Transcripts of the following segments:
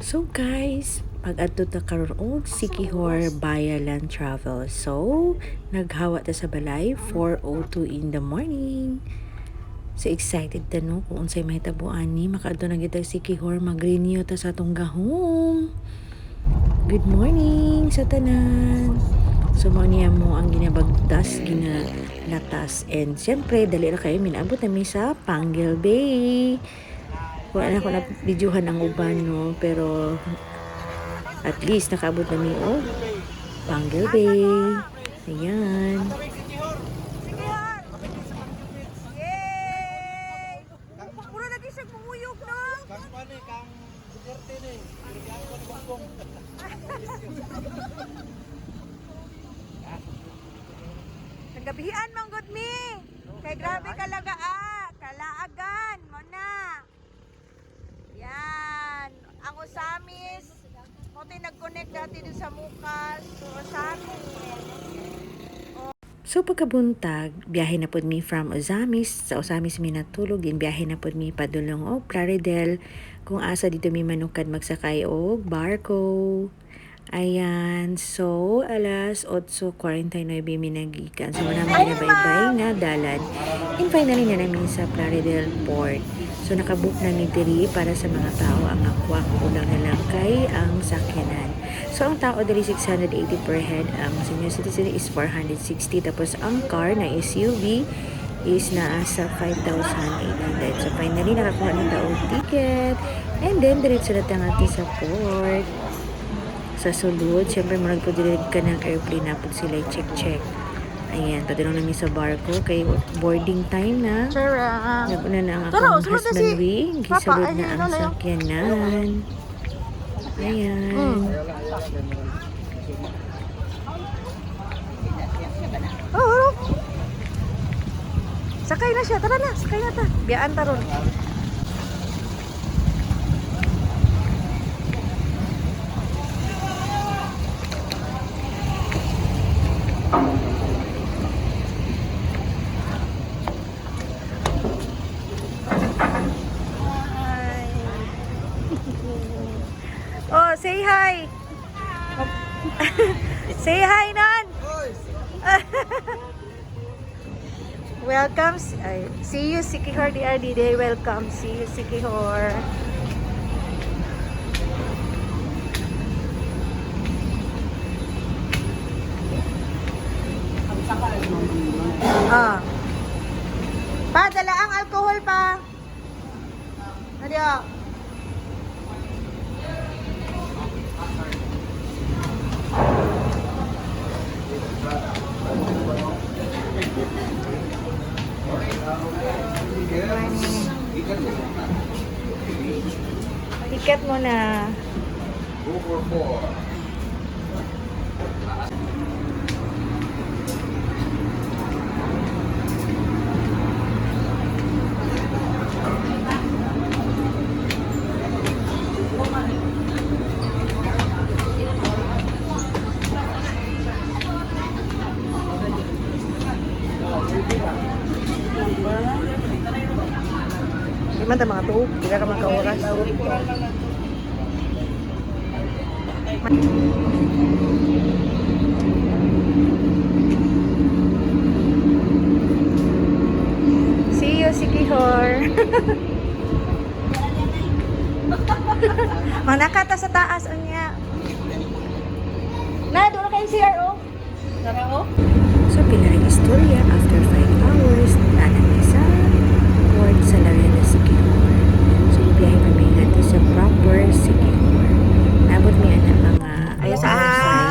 So guys, pag-adto ta karon og Siquijor Bayalan Travel. So, naghawa ta sa balay 4:02 in the morning. So excited ta no kung unsay mahitabuan ni makaadto na kita Siquijor, mag-renew ta sa atong gahom. Good morning sa tanan. So mao niya mo ang ginabagtas, ginalatas, and siyempre dali ra kayo minabot na mi sa Panguil Bay. Wala na ko na videohan ang uban no, pero at least nakaabot na mi Panguil Bay. Ayan. Yay! Puro lagi siya mumuyog, no? Kang pani, kang Duterte ni. Bigyan ko ni Bongbong. Nagabihan man gud mi. Kay grabe kalaga kalaagan mo na. Yan, ang Usamis. Moto'y nag-connect dati dun sa Mukas. So, Usamis. So pagkabuntag, biyahe na pud mi from Ozamis. Sa Ozamis mi natulog, din biyahe na pud mi padulong og Plaridel. Kung asa dito mi manukad magsakay og barko. Ayan, so alas 8:49 mi nagikan. So manami na bye-bye nga dalan. And finally na namin sa Plaridel Port. So nakabook na mi diri para sa mga tao ang aqua kulang na lang kay ang sakyanan. So ang tao diri 680 per head, ang senior citizen is 460, tapos ang car na SUV is nasa 5,800. So finally nakakuha ng taong ticket, and then diretso na tangati sa port. Sa sulod, syempre murag po direct ka ng airplane na po sila check. Ayan, tatanong namin sa barko kay boarding time na. Tara. Naguna na ang Tara, akong sumunod na husband si wing. Papa. Gisulod Ay, na ano ang na yun? sakyanan. Ayan. Oh. Sakay na siya. Tara na, sakay na ta. Biyaan ta ron. Oh, say hi. Say hi, Nan. Welcome. See you, Siquijor DRD Day. Welcome. See you, Siquijor. Ah. Pa, dala ang alcohol pa. Adiyo. Tiket mo na. Di man ta mga tuog, di ka magka-oras. See you, Siquijor. Manakata sa taas unya. Na, doon na kayo CRO. CRO? So pilaring istorya, after 5 hours, nanami sa port sa Larena, Siquijor. So biyahe kami nato sa proper Siquijor. Nabot mi ang mga Ayun sa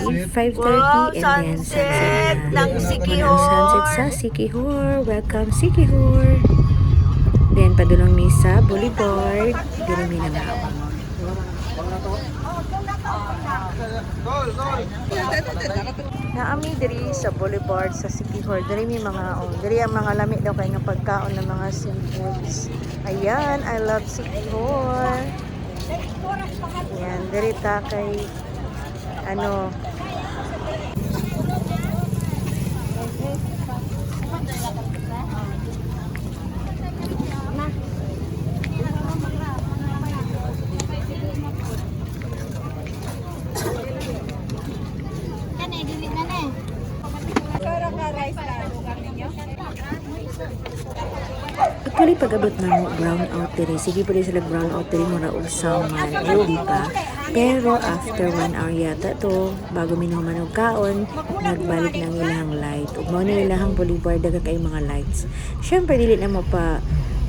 5:30, wow, and then sunset na. ng Siquijor. Ang sunset sa Siquijor. Welcome Siquijor. Then padulong mi sa Boulevard. Dili mi na mahawa. Naami diri sa Boulevard sa Siquijor. Diri mi mga diri ang mga lami daw kay nga pagkaon ng mga seafoods. Ayan, I love Siquijor. Ayan, diri ta kay ano bali pag-abot na mo brown out diri, sige pa rin sila brown out diri mura og salmon, di ba? Pero after 1 hour yata to, bago minuman og kaon, nagbalik na ang ilang light. Ug mao ni ilahang boulevard daga kay mga lights. Syempre dili na mo pa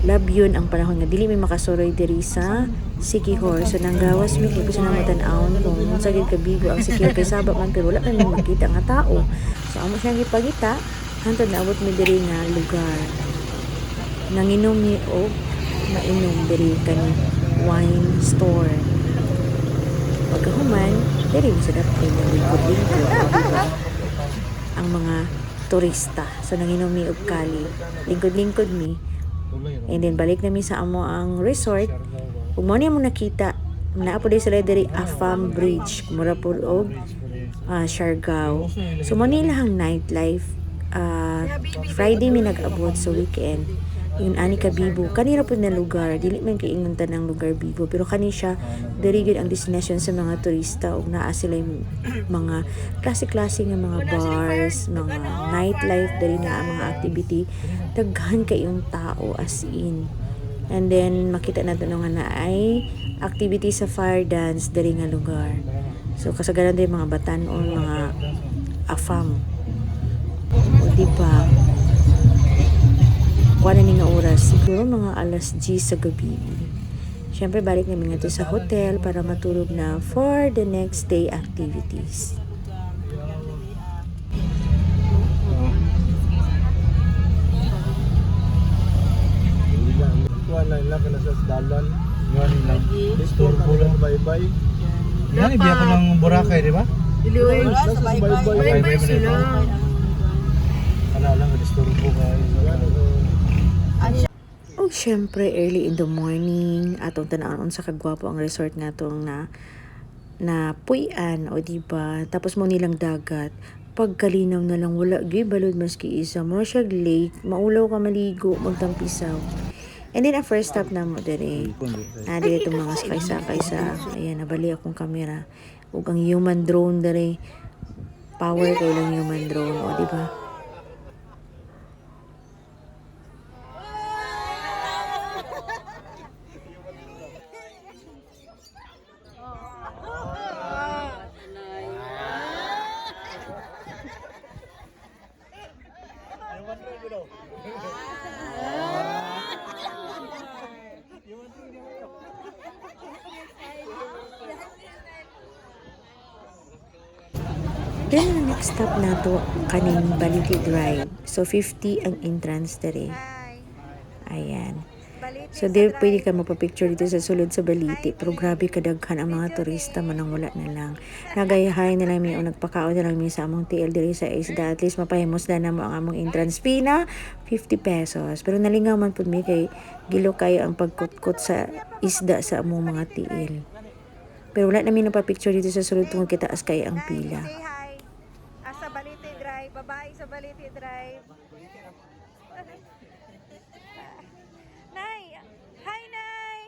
love yun ang panahon nga dili may makasuroy diri sa Sikihor. So nanggawas mi kay gusto na mo tan-awon kung unsa gid kabigo ang Sikihor kay sabak man pero wala man makita nga tao. So amo siyang gipagita hangtod naabot mi diri nga lugar. Nanginom mi og mainom diri kani wine store. Pagkahuman, diri mi sa dapit ng lingkod-lingkod, diba? Ang mga turista. So nanginom mi og kali. Lingkod-lingkod mi. And then balik na mi sa amo ang resort. Ug mao ni mo nakita, naa po sila diri Afam Bridge, mura po og Siargao. So mao ni lahang nightlife. Friday mi nag-abot sa weekend. Yung ani ka Bibo, kanira po na lugar, dili man kay ingon tanang lugar Bibo, pero kani siya very good ang destination sa mga turista ug naa sila yung mga klase-klase nga mga bars, mga nightlife, dali na ang mga activity, daghan kayong tao as in. And then makita natin nga na ay activity sa fire dance dali nga lugar. So kasagaran din mga batanon, mga afam. O diba? Kuha na nga oras, siguro mga alas 10 sa gabi. Siyempre, balik namin nga sa hotel para matulog na for the next day activities. Wala lang ka na sa dalan. Yan lang. Store ko lang bye-bye. Yan, ibiya ko ng Boracay, di ba? Diliway sa bye-bye. Bye-bye sila. Wala lang, store ko kayo. O syempre, early in the morning, atong tanawon sa kagwapo ang resort nga tong na puy-an, o diba? Tapos mo nilang dagat. Pagkalinaw na lang, wala gyud balod maski isa. Mo siya lake, maulaw ka maligo, magtampisaw. And then, ang first stop na mo diri. Diri itong mga sakay-sakay sa, ayan, nabali akong kamera. Ug ang human drone diri. Power kay lang human drone, o diba? Then, next stop na to, kaning Baliti Drive. So, 50 ang entrance dere. Ayan. So, there pwede ka magpa-picture dito sa sulod sa Baliti. Pero grabe kadaghan ang mga turista, manang wala na lang. Nagayahay na lang mi o nagpakaon na lang mi sa among TL diri sa isda. At least mapahimos na mo ang among entrance fee na 50 pesos. Pero nalingaw man po mi kay gilo kayo ang pagkutkot sa isda sa among mga TL. Pero wala namin nagpa-picture dito sa sulod tungkol kitaas kayo ang pila. Sa Baliti Drive, babae sa Baliti Drive. Nay! Hi, Nay!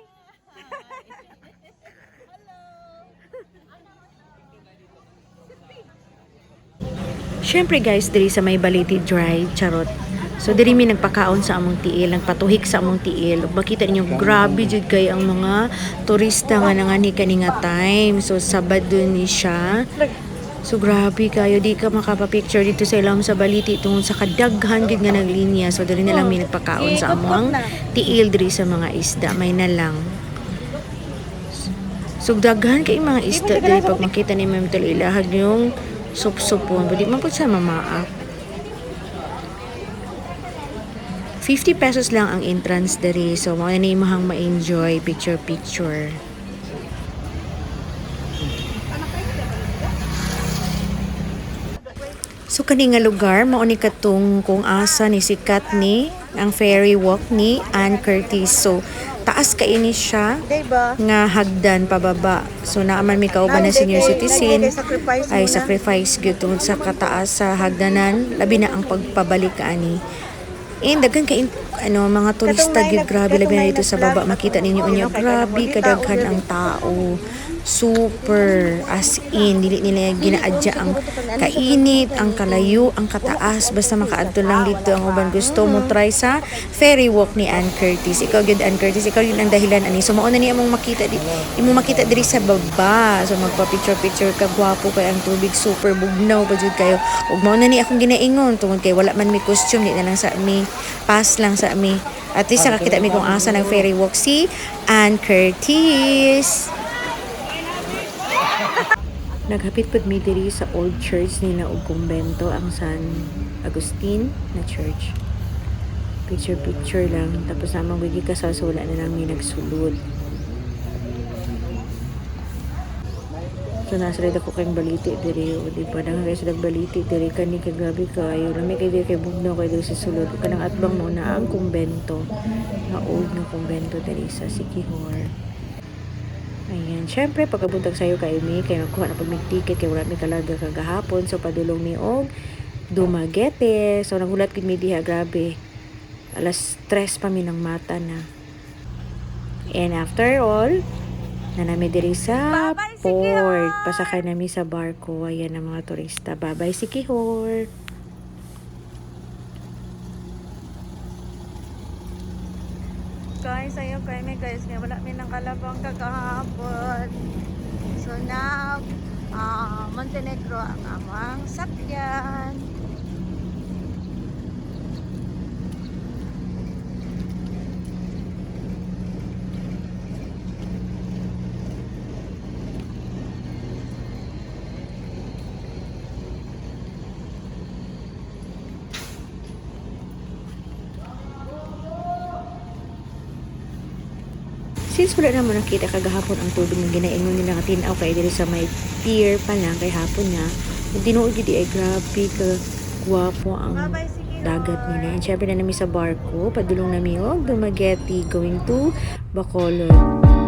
Syempre guys, diri sa may Baliti Drive, charot. So diri mi nagpakaon sa among tiil, nagpatuhik sa among tiil. Ug makita ninyo grabe jud kay ang mga turista nga nangani kani nga time. So Sabado ni siya. So grabe kayo, di ka makapapicture dito sa ilam sa Baliti tungod sa kadaghan gid nga naglinya. So diri na lang mi nagpakaon sa among tiil diri sa mga isda, may na lang. So daghan kay mga isda diri pag makita ni Ma'am Tul ilahag yung sup-supon, di man pud sa mamaak. 50 pesos lang ang entrance diri. So mao ni mahang ma-enjoy picture. So kani nga lugar mao ni katong kung asa ni sikat ni ang ferry walk ni Ann Curtis. So taas kaini siya Diba? nga hagdan pababa. So naaman mi kauban na senior citizen ay sacrifice gyud tungod sa kataas sa hagdanan, labi na ang pagpabalik ani. And daghan kay mga turista gyud, grabe labi na dito sa baba, makita ninyo unya grabe kadaghan ang tao. Super as in dili nila ginaadya ang kainit, ang kalayo, ang kataas basta makaadto lang dito ang uban gusto mo try sa ferry walk ni Ann Curtis. Ikaw gyud Ann Curtis, ikaw yun ang dahilan ani. So mao na ni among makita imong makita diri sa baba. So magpa-picture ka gwapo kay ang tubig super bugnaw pa jud kayo. Ug mao na ni akong ginaingon tungod kay wala man mi costume di na lang sa mi pass lang sa mi. At least nakakita mi kung asa ng ferry walk si Ann Curtis. Naghapit pud mi diri sa old church nila og kumbento ang San Agustin na church. Picture lang tapos namang wigi ka sa wala na lang mi nagsulod. So nasa red ako kayong baliti diri o di pa nang kayo sa baliti diri kani kay grabe kayo lami kay diri kay bugnaw kay diri sa sulod kanang atbang mo na ang kumbento nga old na kumbento diri sa Siquijor. Ayan, syempre pagkabuntag sayo kay mi kay nakuha na pag may ticket kay wala mi kalaga kagahapon so padulong mi og Dumaguete. So nagulat gid mi diha grabe. Alas 3 pa mi ng mata na. And after all, nanami diri sa port. Pasakay nami sa barko. Ayan ang mga turista. Bye-bye Siquijor. Guys, ayaw kay me guys, nga wala mi nang kalabang kagahapon. So now, Montenegro ang amang sakyan. Since wala naman nakita kagahapon ang tubig na ginaingon nila nga tinaw kay diri sa may pier pa lang kay hapon nga. Tinuod gid ay grabe ka gwapo ang dagat nila. And syempre na nami sa barko, padulong nami og Dumaguete going to Bacolod.